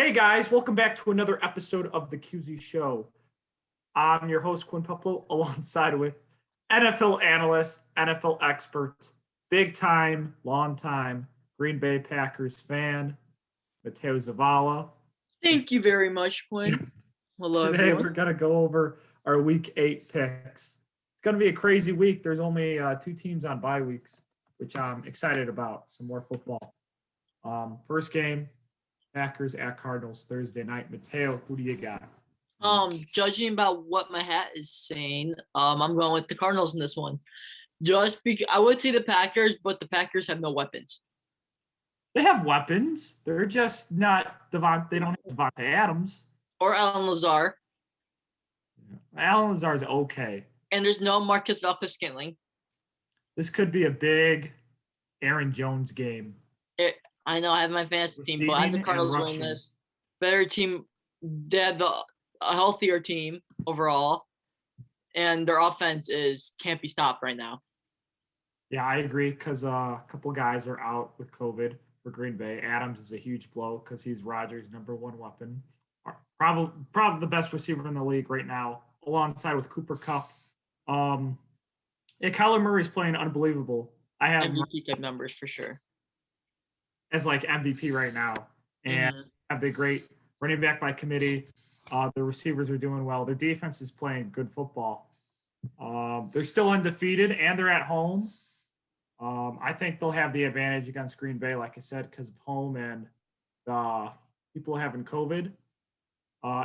Hey guys, welcome back to another episode of the QZ Show. I'm your host, Quinn Puffalo, alongside with NFL analyst, NFL expert, big time, long time Green Bay Packers fan, Matteo Zavala. Thank you very much, Quinn. Hello, Today everyone. we're going to go over our Week 8 picks. It's going to be a crazy week. There's only two teams on bye weeks, which I'm excited about. Some more football. First game, Packers at Cardinals Thursday night. Matteo, who do you got? Judging by what my hat is saying, I'm going with the Cardinals in this one. Just because I would say the Packers, but the Packers have no weapons. They have weapons. They're just not they don't have Devontae Adams. Or Alan Lazar. Alan Lazar's okay. And there's no Marcus Valdes-Scantling. This could be a big Aaron Jones game. I know I have my fantasy team, but I have the Cardinals winning this. Better team. They have a healthier team overall. And their offense can't be stopped right now. Yeah, I agree because a couple guys are out with COVID for Green Bay. Adams is a huge blow because he's Rodgers' number one weapon. Probably the best receiver in the league right now, alongside with Cooper Kupp. Kyler Murray's playing unbelievable. I have MVP type numbers for sure. As like MVP right now. And have the great running back by committee. The receivers are doing well. Their defense is playing good football. They're still undefeated and they're at home. I think they'll have the advantage against Green Bay, like I said, because of home and people having COVID.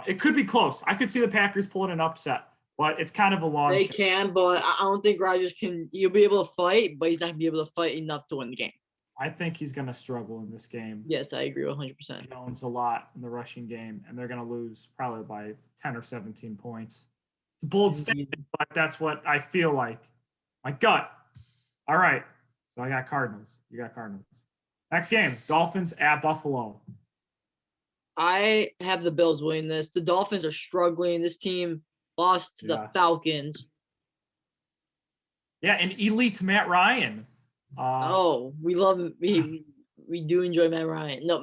It could be close. I could see the Packers pulling an upset, but it's kind of a long They shot. can, but I don't think Rodgers can. He'll be able to fight, but he's not going to be able to fight enough to win the game. I think he's going to struggle in this game. Yes, I agree 100%. Jones a lot in the rushing game, and they're going to lose probably by 10 or 17 points. It's a bold statement, but that's what I feel like. My gut. All right. So I got Cardinals. You got Cardinals. Next game, Dolphins at Buffalo. I have the Bills winning this. The Dolphins are struggling. This team lost to the Falcons. Yeah, and elite Matt Ryan. We love him. We do enjoy Matt Ryan. No,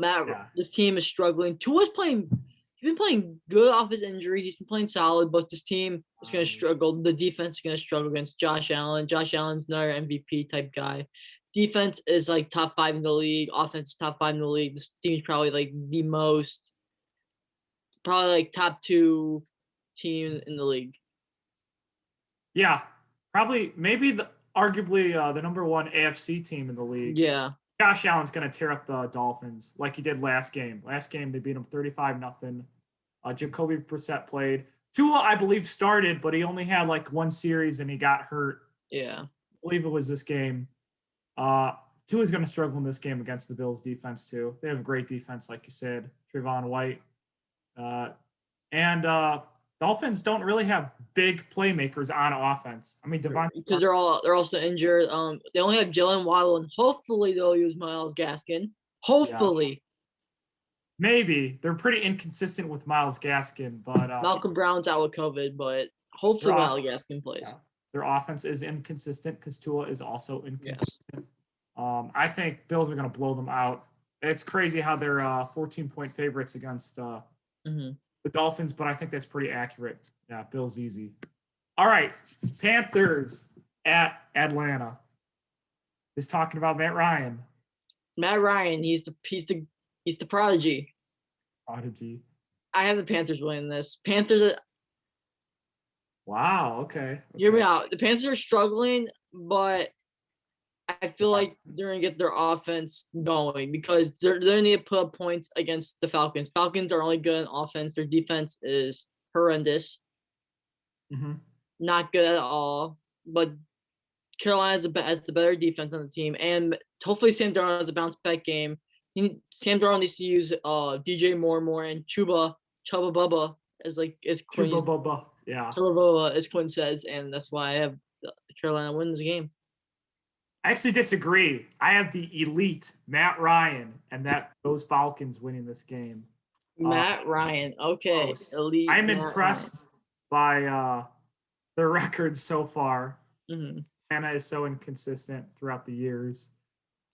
This team is struggling. Tua's playing. He's been playing good off his injury. He's been playing solid, but this team is going to struggle. The defense is going to struggle against Josh Allen. Josh Allen's another MVP type guy. Defense is like top 5 in the league. Offense is top 5 in the league. This team is probably like probably like top 2 team in the league. Yeah, probably maybe arguably the number 1 AFC team in the league. Yeah. Josh Allen's going to tear up the Dolphins like he did last game. Last game, they beat him 35-0. Jacoby Brissett played. Tua, I believe, started, but he only had like one series and he got hurt. Yeah. I believe it was this game. Tua's going to struggle in this game against the Bills defense, too. They have a great defense, like you said. Trayvon White. And Dolphins don't really have big playmakers on offense. I mean, because they're also injured. They only have Jalen Waddle, and hopefully they'll use Myles Gaskin. Hopefully, yeah. Maybe they're pretty inconsistent with Myles Gaskin, but Malcolm Brown's out with COVID, but hopefully Myles Gaskin plays. Yeah. Their offense is inconsistent because Tua is also inconsistent. Yes. I think Bills are going to blow them out. It's crazy how they're 14-point favorites against the Dolphins, but I think that's pretty accurate. Yeah, Bills easy. All right, Panthers at Atlanta. Is talking about Matt Ryan. Matt Ryan, he's the prodigy. Prodigy. I have the Panthers winning this. Panthers. Wow. Okay. Hear me out. The Panthers are struggling, but I feel like they're gonna get their offense going because they're gonna need to put up points against the Falcons. Falcons are only good in offense. Their defense is horrendous. Not good at all. But Carolina has the better defense on the team, and hopefully Sam Darnold has a bounce back game. Sam Darnold needs to use DJ more and Chuba Bubba as Quinn. Chuba Bubba, yeah. Chuba Bubba, as Quinn says, and that's why I have Carolina wins the game. I actually disagree. I have the elite Matt Ryan and those Falcons winning this game. Matt Ryan, okay. Elite. I'm impressed by their records so far. Atlanta is so inconsistent throughout the years.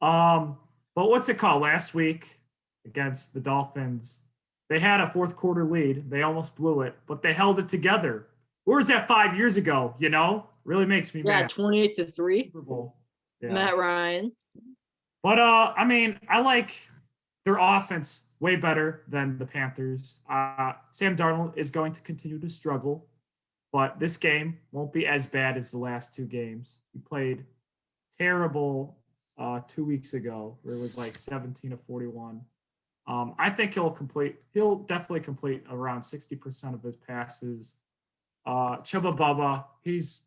But what's it called? Last week against the Dolphins, They had a fourth quarter lead. They almost blew it, but they held it together. Where was that 5 years ago? Really makes me mad. 28-3. Super Bowl. Yeah. Matt Ryan. But I like their offense way better than the Panthers. Sam Darnold is going to continue to struggle, but this game won't be as bad as the last two games. He played terrible 2 weeks ago, where it was like 17-41. I think he'll definitely complete around 60% of his passes. Chubba Bubba, he's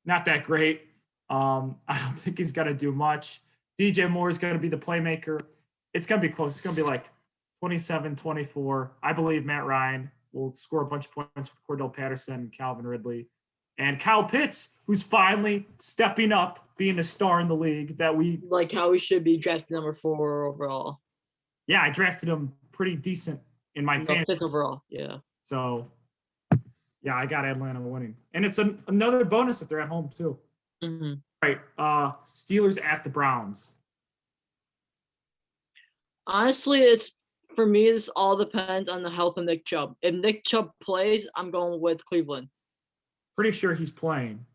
not that great. I don't think he's going to do much. DJ Moore is going to be the playmaker. It's going to be close. It's going to be like 27-24. I believe Matt Ryan will score a bunch of points with Cordell Patterson and Calvin Ridley. And Kyle Pitts, who's finally stepping up, being a star in the league that we like how he should be drafted number 4 overall. Yeah, I drafted him pretty decent in my fantasy. 5th overall, yeah. So, yeah, I got Atlanta winning. And it's another bonus if they're at home, too. Mm-hmm. Right. Steelers at the Browns. Honestly, for me, this all depends on the health of Nick Chubb. If Nick Chubb plays, I'm going with Cleveland. Pretty sure he's playing.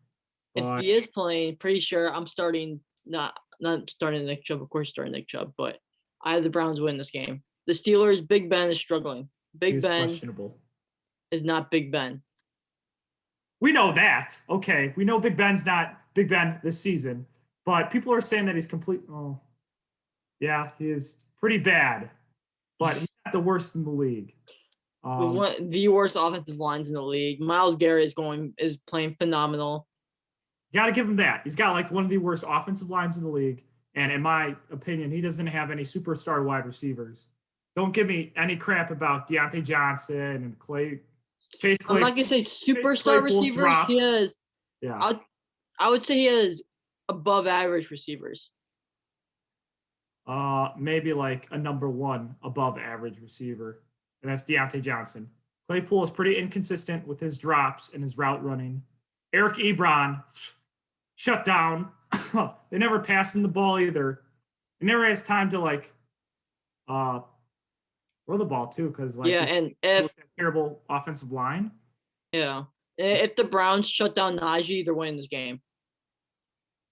If he is playing, pretty sure I'm starting not starting Nick Chubb, of course starting Nick Chubb, but I have the Browns win this game. The Steelers, Big Ben is struggling. Big Ben questionable. Is not Big Ben. We know that. Okay. We know Big Ben's not Big Ben this season, but people are saying that he's complete. Oh, yeah, he is pretty bad, but he's not the worst in the league. The worst offensive lines in the league. Myles Garrett is playing phenomenal. Got to give him that. He's got like one of the worst offensive lines in the league. And in my opinion, he doesn't have any superstar wide receivers. Don't give me any crap about Deontay Johnson and Chase Claypool. I'm not going to say superstar receivers. Drops. He has, yeah. I would say he has above average receivers. Maybe like a number 1 above average receiver. And that's Deontay Johnson. Claypool is pretty inconsistent with his drops and his route running. Eric Ebron, shut down. They never pass him the ball either. He never has time to throw the ball too, because and if terrible offensive line. Yeah, if the Browns shut down Najee, they're winning this game.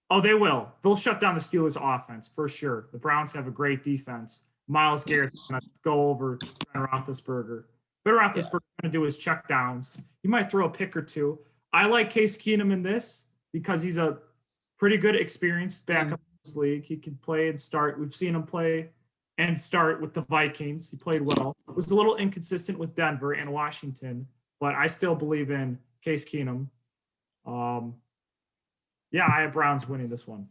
Oh, they will. They'll shut down the Steelers' offense for sure. The Browns have a great defense. Myles Garrett's going to go over Ben Roethlisberger. Ben Roethlisberger's going to do his check downs. He might throw a pick or two. I like Case Keenum in this because he's a pretty good experienced backup in this league. He can play and start. We've seen him play and start with the Vikings. He played well. It was a little inconsistent with Denver and Washington, but I still believe in Case Keenum. Yeah, I have Browns winning this one.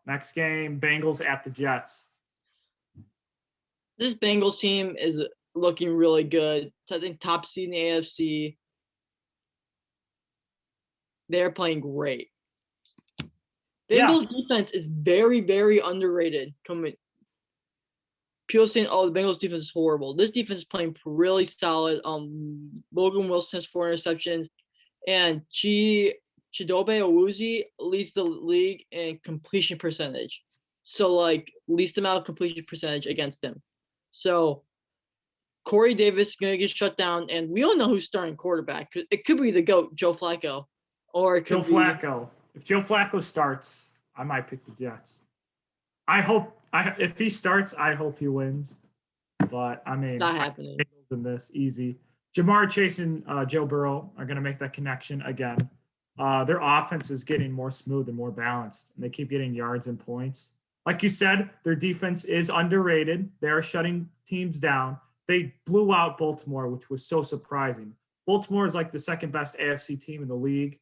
Next game, Bengals at the Jets. This Bengals team is looking really good. I think top seed in the AFC. They're playing great. Bengals defense is very, very underrated. People saying, "Oh, the Bengals defense is horrible." This defense is playing really solid. Logan Wilson has 4 interceptions, and Chidobe Awuzie leads the league in completion percentage. So, least amount of completion percentage against him. So, Corey Davis is going to get shut down, and we don't know who's starting quarterback. It could be the GOAT, Joe Flacco. Or it could be Flacco. If Joe Flacco starts, I might pick the Jets. If he starts, I hope he wins. But, not happening. In this, easy. Jamar Chase and Joe Burrow are going to make that connection again. Their offense is getting more smooth and more balanced, and they keep getting yards and points. Like you said, their defense is underrated. They are shutting teams down. They blew out Baltimore, which was so surprising. Baltimore is like the second best AFC team in the league.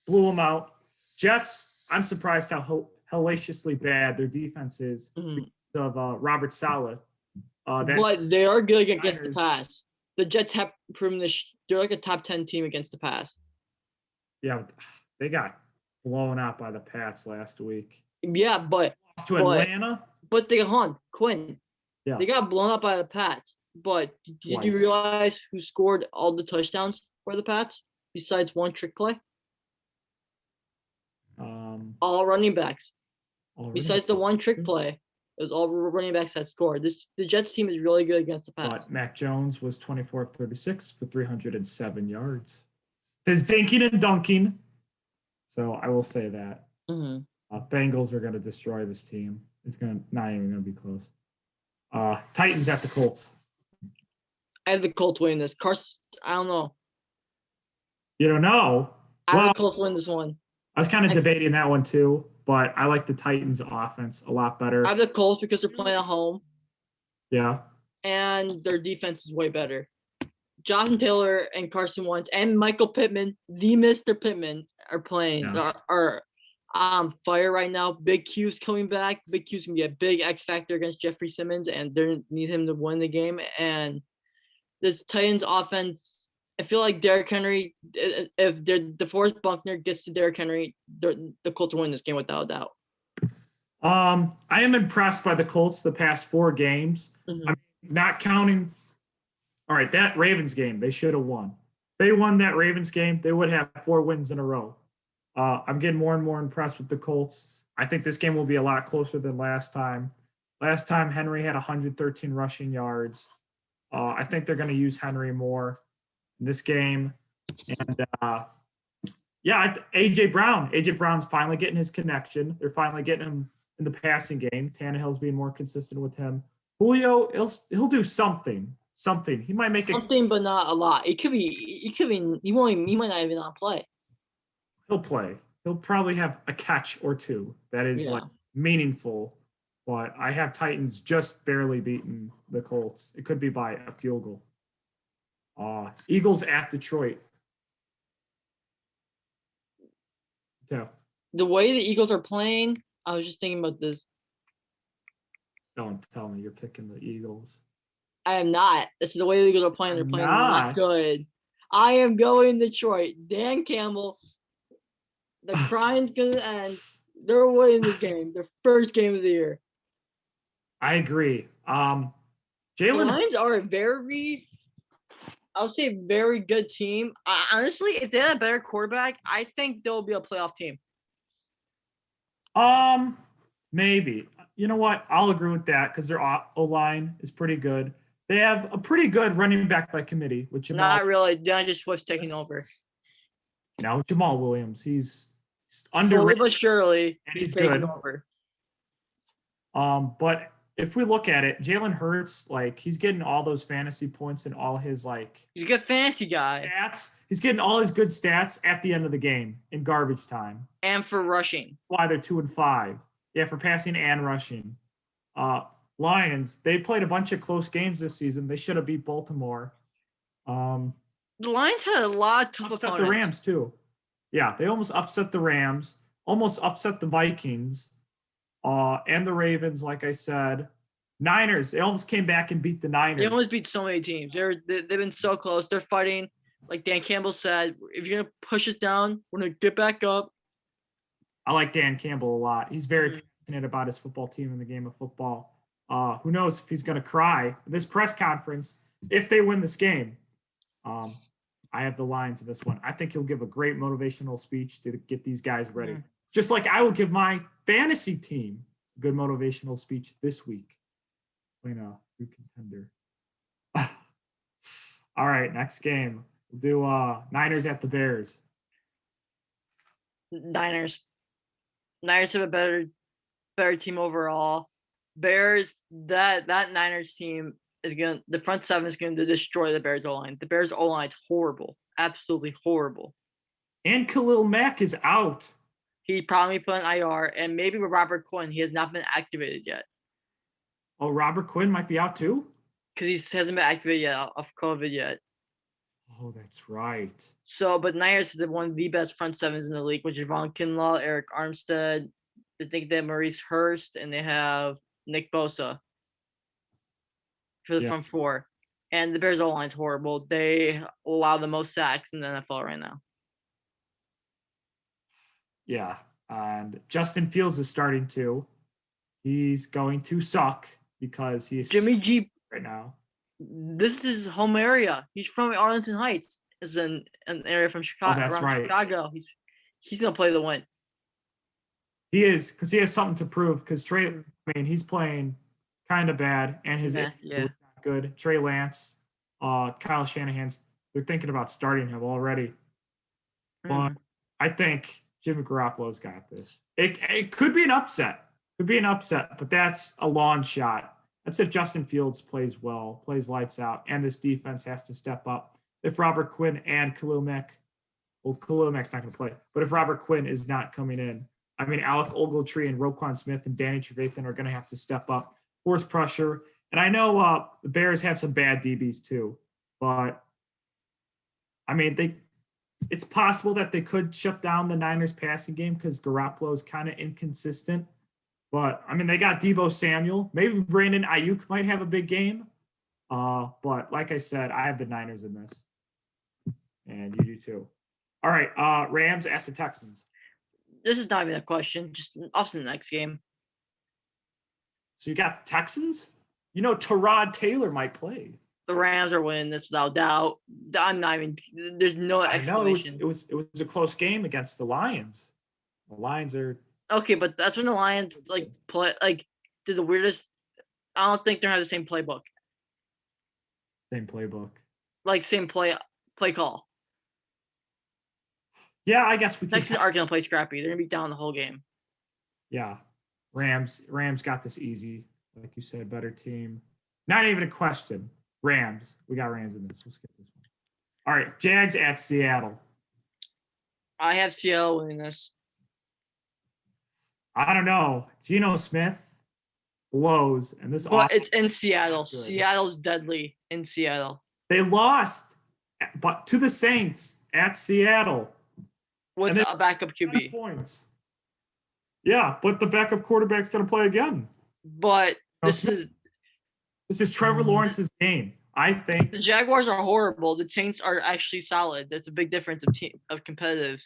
Blew them out. Jets, I'm surprised how hellaciously bad their defense is because of Robert Saleh. But they are good against the pass. The Jets have proven this. They're like a top 10 team against the pass. Yeah, they got blown out by the Pats last week. Yeah, but lost to Atlanta. But Quinn. Yeah, they got blown out by the Pats. But did you realize who scored all the touchdowns for the Pats besides one trick play? All running backs. Besides the one trick play, It was all running backs that scored. The Jets team is really good against the pass. But Mac Jones was 24 of 36 for 307 yards. His dinking and dunking. So I will say that. Bengals are going to destroy this team. It's not even going to be close. Titans at the Colts. I have the Colts winning this. I don't know. You don't know? I have the Colts win this one. I was kind of debating that one too, but I like the Titans offense a lot better. I have the Colts because they're playing at home. Yeah. And their defense is way better. Jonathan Taylor and Carson Wentz and Michael Pittman, the Mr. Pittman, are playing are on fire right now. Big Q's coming back. Big Q's gonna be a big X factor against Jeffrey Simmons, and they need him to win the game. And this Titans offense, I feel like Derrick Henry, if DeForest Buckner gets to Derrick Henry, the Colts will win this game without a doubt. I am impressed by the Colts the past 4 games. I mean, not counting. All right, that Ravens game, they should have won. They won that Ravens game, they would have 4 wins in a row. I'm getting more and more impressed with the Colts. I think this game will be a lot closer than last time. Last time, Henry had 113 rushing yards. I think they're going to use Henry more in this game. And, A.J. Brown. A.J. Brown's finally getting his connection. They're finally getting him in the passing game. Tannehill's being more consistent with him. Julio, he'll do something. He might make something, but not a lot. He might not even not play. He'll play. He'll probably have a catch or two that is like meaningful. But I have Titans just barely beating the Colts. It could be by a field goal. Eagles at Detroit. So the way the Eagles are playing, I was just thinking about this. Don't tell me you're picking the Eagles. I am not. This is the way the Eagles are playing. They're playing not good. I am going Detroit. Dan Campbell. The crying's going to end. They're winning this game. Their first game of the year. I agree. The Lions are a very good team. Honestly, if they had a better quarterback, I think they'll be a playoff team. Maybe. You know what? I'll agree with that because their O-line is pretty good. They have a pretty good running back by committee, which not really. DeAndre Swift's taking over. No, Jamal Williams. He's underrated. Slowly but surely, and he's taking good. Over. But if we look at it, Jalen Hurts, he's getting all those fantasy points and all his he's a good fantasy guy. Stats. He's getting all his good stats at the end of the game in garbage time. And for rushing. Why they're 2-5. Yeah, for passing and rushing. Lions, they played a bunch of close games this season. They should have beat Baltimore. The Lions had a lot of tough upset opponents. The Rams too. Yeah, they almost upset the Rams, almost upset the Vikings, and the Ravens, like I said. Niners, they almost came back and beat the Niners. They almost beat so many teams. They've been so close. They're fighting. Like Dan Campbell said, if you're going to push us down, we're going to get back up. I like Dan Campbell a lot. He's very passionate about his football team and the game of football. Who knows if he's going to cry this press conference if they win this game. I have the Lions in this one. I think he'll give a great motivational speech to get these guys ready. Just like I will give my fantasy team a good motivational speech this week. Playing a new contender. All right, next game. We'll do Niners at the Bears. Niners have a better team overall. Bears, that Niners team the front seven is going to destroy the Bears O-line. The Bears O-line is horrible. Absolutely horrible. And Khalil Mack is out. He probably put on IR, and maybe with Robert Quinn, he has not been activated yet. Oh, Robert Quinn might be out too? Because he hasn't been activated yet of COVID yet. Oh, that's right. So, but Niners is one of the best front sevens in the league, with Javon Kinlaw, Eric Armstead. I think they have Maurice Hurst, and they have Nick Bosa for the front four. And the Bears O-line is horrible. They allow the most sacks in the NFL right now. Yeah, and Justin Fields is starting to. He's going to suck because he is Jimmy G right now. This is his home area. He's from Arlington Heights. Is an area from Chicago. Oh, that's right. Chicago. He's gonna play the win. He is, because he has something to prove. Because he's playing kind of bad, and his was not good. Trey Lance, Kyle Shanahan's, they're thinking about starting him already. But I think Jimmy Garoppolo's got this. It could be an upset. But that's a long shot. That's if Justin Fields plays well, plays lights out, and this defense has to step up. If Robert Quinn and Khalil Mack, well, Khalil Mack's not going to play, but if Robert Quinn is not coming in, I mean, Alec Ogletree and Roquan Smith and Danny Trevathan are going to have to step up, force pressure. And I know the Bears have some bad DBs too, but I mean, it's possible that they could shut down the Niners passing game because Garoppolo is kind of inconsistent. But, I mean, they got Deebo Samuel. Maybe Brandon Ayuk might have a big game. But, like I said, I have the Niners in this. And you do too. All right, Rams at the Texans. This is not even a question. Just off to the next game. So you got the Texans? You know, Tyrod Taylor might play. The Rams are winning this without doubt. I'm not even – there's no explanation. I know, it was a close game against the Lions. The Lions are – okay, but that's when the Lions do the weirdest. I don't think they have the same playbook. Same playbook. Like same play call. Yeah, I guess we. Texans are gonna play scrappy. They're gonna be down the whole game. Yeah, Rams got this easy, like you said, better team. Not even a question. Rams. We got Rams in this. We'll skip this one. All right, Jags at Seattle. I have Seattle winning this. I don't know. Geno Smith blows, and this. But it's in Seattle. Seattle's deadly in Seattle. They lost, but to the Saints at Seattle with a backup QB. Points. Yeah, but the backup quarterback's going to play again. But this is Trevor Lawrence's game. I think the Jaguars are horrible. The Saints are actually solid. That's a big difference of competitive.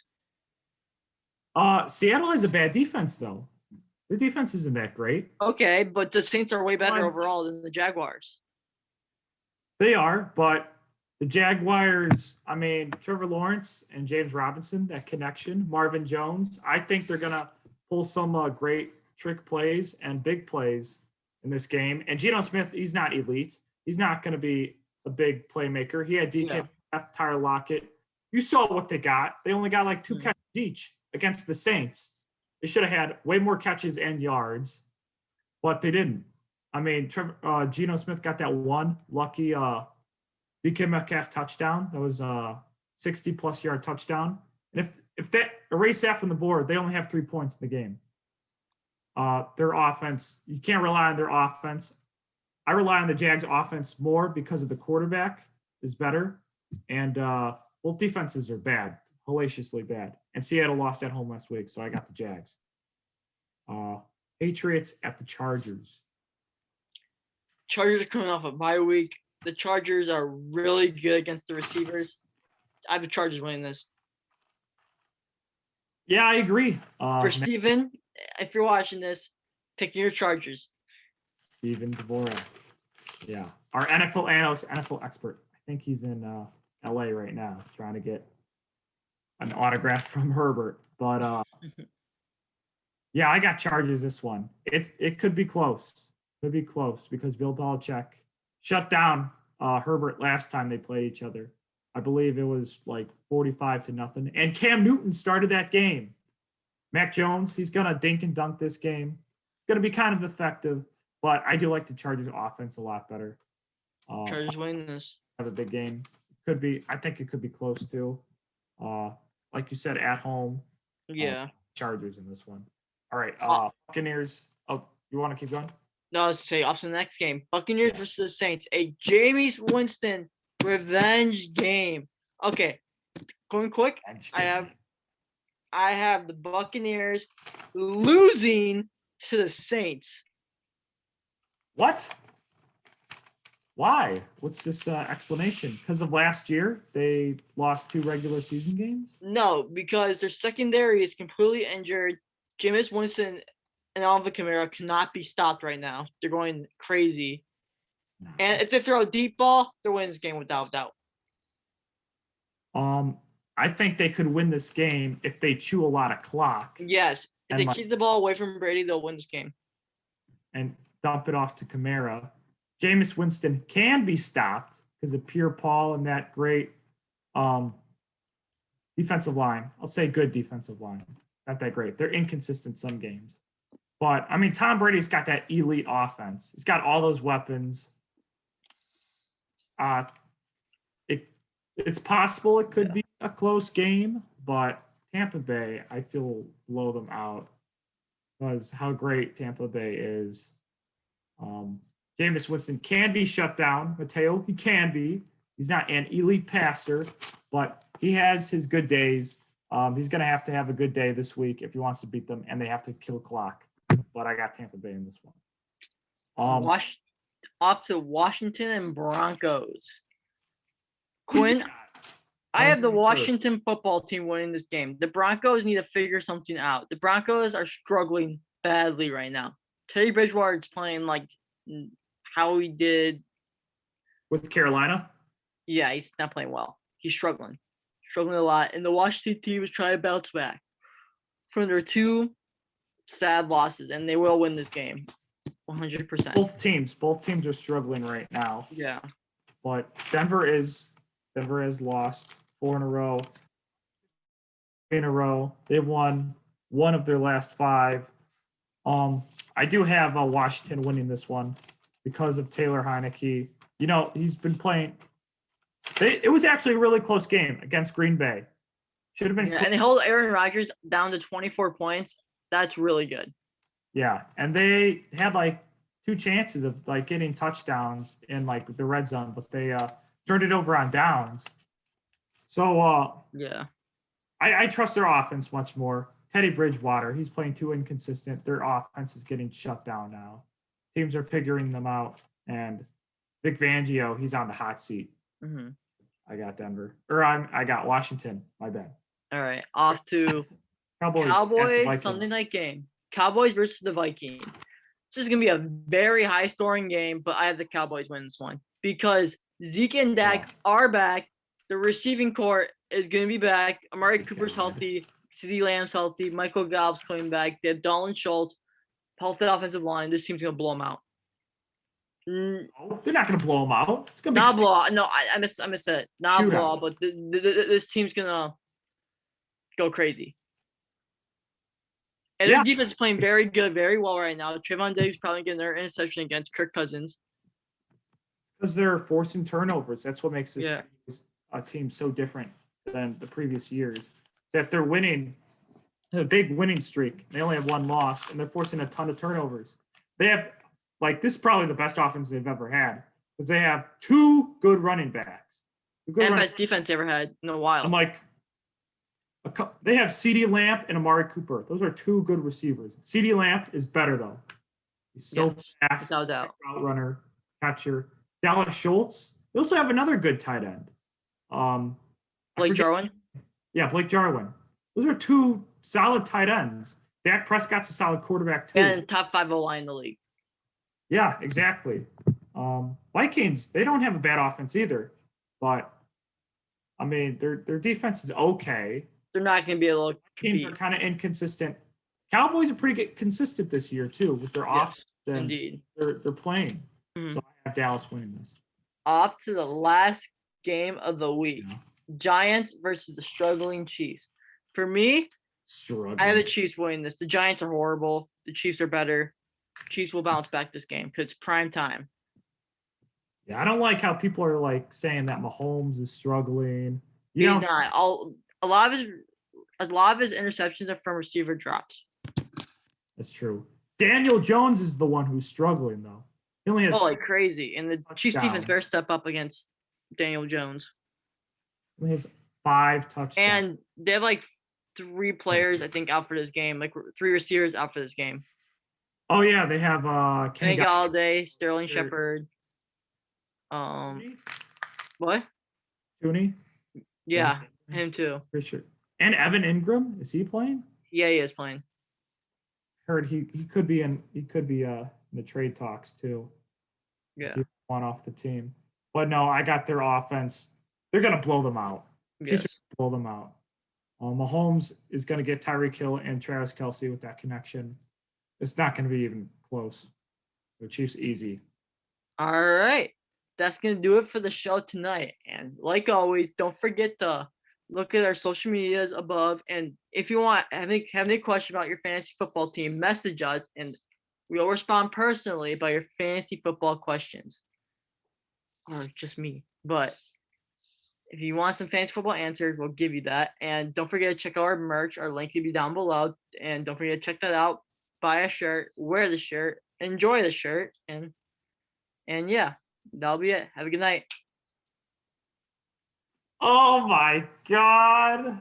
Seattle has a bad defense, though. Their defense isn't that great. Okay, but the Saints are way better overall than the Jaguars. They are, but the Jaguars, I mean, Trevor Lawrence and James Robinson, that connection, Marvin Jones, I think they're going to pull some great trick plays and big plays in this game. And Geno Smith, he's not elite. He's not going to be a big playmaker. He had DK, Tyler Lockett. You saw what they got. They only got like 2 catches each against the Saints. They should have had way more catches and yards, but they didn't. I mean, Geno Smith got that one lucky DK Metcalf touchdown. That was a 60-plus yard touchdown. And if that erase that from the board, they only have 3 points in the game. Their offense, you can't rely on their offense. I rely on the Jags offense more because of the quarterback is better. And both defenses are bad, hellaciously bad. And Seattle lost at home last week, so I got the Jags. Patriots at the Chargers. Chargers are coming off a bye week. The Chargers are really good against the receivers. I have the Chargers winning this. Yeah, I agree. For Steven, if you're watching this, pick your Chargers. Steven Dvorak. Yeah. Our NFL analyst, NFL expert. I think he's in LA right now trying to get an autograph from Herbert. But yeah, I got Chargers this one. It could be close. Could be close because Bill Belichick shut down Herbert last time they played each other. I believe it was like 45-0. And Cam Newton started that game. Mac Jones, he's going to dink and dunk this game. It's going to be kind of effective, but I do like the Chargers offense a lot better. Chargers win this. Have a big game. Could be. I think it could be close too. Like you said, at home. Yeah. Chargers in this one. All right. Buccaneers. Oh, you want to keep going? No, let's say off to the next game. Buccaneers versus the Saints. A Jameis Winston revenge game. Okay. Going quick. I have the Buccaneers losing to the Saints. What? Why? What's this explanation? Because of last year, they lost 2 regular season games? No, because their secondary is completely injured. Jameis Winston and Alvin Kamara cannot be stopped right now. They're going crazy. No. And if they throw a deep ball, they're winning this game without doubt. I think they could win this game if they chew a lot of clock. Yes. If they keep the ball away from Brady, they'll win this game. And dump it off to Kamara. Jameis Winston can be stopped because of Pierre Paul and that great defensive line. I'll say good defensive line. Not that great. They're inconsistent some games. But, I mean, Tom Brady's got that elite offense. He's got all those weapons. It's possible it could be a close game, but Tampa Bay, I feel, will blow them out because how great Tampa Bay is. Jameis Winston can be shut down. Mateo, he can be. He's not an elite passer, but he has his good days. He's going to have a good day this week if he wants to beat them, and they have to kill clock. But I got Tampa Bay in this one. Off to Washington and Broncos. Quinn, I have the Washington football team winning this game. The Broncos need to figure something out. The Broncos are struggling badly right now. Teddy Bridgewater is playing like how he did with Carolina. Yeah, he's not playing well. He's struggling a lot. And the Washington team is trying to bounce back from their two sad losses, and they will win this game 100%. Both teams are struggling right now. Yeah. But Denver has lost 4 in a row. They've won one of their last 5. I do have Washington winning this one because of Taylor Heineke. You know, he's been playing. It was actually a really close game against Green Bay. Should have been. Yeah, and they hold Aaron Rodgers down to 24 points. That's really good. Yeah, and they had like 2 chances of like getting touchdowns in like the red zone, but they turned it over on downs. So yeah, I trust their offense much more. Teddy Bridgewater, he's playing too inconsistent. Their offense is getting shut down now. Teams are figuring them out, and Vic Fangio, he's on the hot seat. Mm-hmm. I got Denver, or I got Washington. My bad. All right, off to Cowboys Sunday night game. Cowboys versus the Vikings. This is gonna be a very high scoring game, but I have the Cowboys win this one because Zeke and Dak are back. The receiving corps is gonna be back. Amari Cooper's healthy. CeeDee Lamb's healthy. Michael Gallup's coming back. They have Dalton Schultz, healthy offensive line. This team's gonna blow them out. They're not gonna blow them out. It's gonna be not blow out. No, I missed it. Not blow out, but this team's gonna go crazy. And their defense is playing very good, very well right now. Trayvon Diggs probably getting their interception against Kirk Cousins. Because they're forcing turnovers. That's what makes this team so different than the previous years. That they're winning a big winning streak. They only have 1 loss, and they're forcing a ton of turnovers. They have, like, this is probably the best offense they've ever had because they have 2 good running backs. Best defense they ever had in a while. I'm like, they have CeeDee Lamb and Amari Cooper. Those are 2 good receivers. CeeDee Lamb is better, though. He's so fast. Without doubt. Route runner, catcher. Dallas Schultz. They also have another good tight end. Blake Jarwin? Yeah, Blake Jarwin. Those are 2 solid tight ends. Dak Prescott's a solid quarterback, too. And top 5 O-line in the league. Yeah, exactly. Vikings, they don't have a bad offense either. But, I mean, their defense is okay. They're not going to be able to compete. Teams are kind of inconsistent. Cowboys are pretty consistent this year, too, with their offense. Indeed. They're playing. Mm-hmm. So I have Dallas winning this. Off to the last game of the week. Yeah. Giants versus the struggling Chiefs. For me, I have the Chiefs winning this. The Giants are horrible. The Chiefs are better. Chiefs will bounce back this game because it's prime time. Yeah, I don't like how people are like saying that Mahomes is struggling. He's not. A lot of his interceptions are from receiver drops. That's true. Daniel Jones is the one who's struggling though. He only has like crazy, and the Chiefs defense better step up against Daniel Jones. He has 5 touchdowns. And they have like 3 players, I think, out for this game. Like 3 receivers out for this game. Oh yeah, they have Kenny Galladay, Sterling Shepard. What? Tooney? Yeah, him too. Richard. And Evan Ingram, is he playing? Yeah, he is playing. Heard he could be in the trade talks too. Yeah. See if he want off the team. But no, I got their offense. They're gonna blow them out. Yes. Blow them out. Mahomes is going to get Tyreek Hill and Travis Kelce with that connection. It's not going to be even close. The Chiefs easy. All right. That's going to do it for the show tonight. And like always, don't forget to look at our social medias above. And if you have any question about your fantasy football team, message us and we'll respond personally about your fantasy football questions. Or just me. But if you want some fantasy football answers, we'll give you that. And don't forget to check out our merch. Our link will be down below. And don't forget to check that out. Buy a shirt, wear the shirt, enjoy the shirt. And yeah, that'll be it. Have a good night. Oh my God.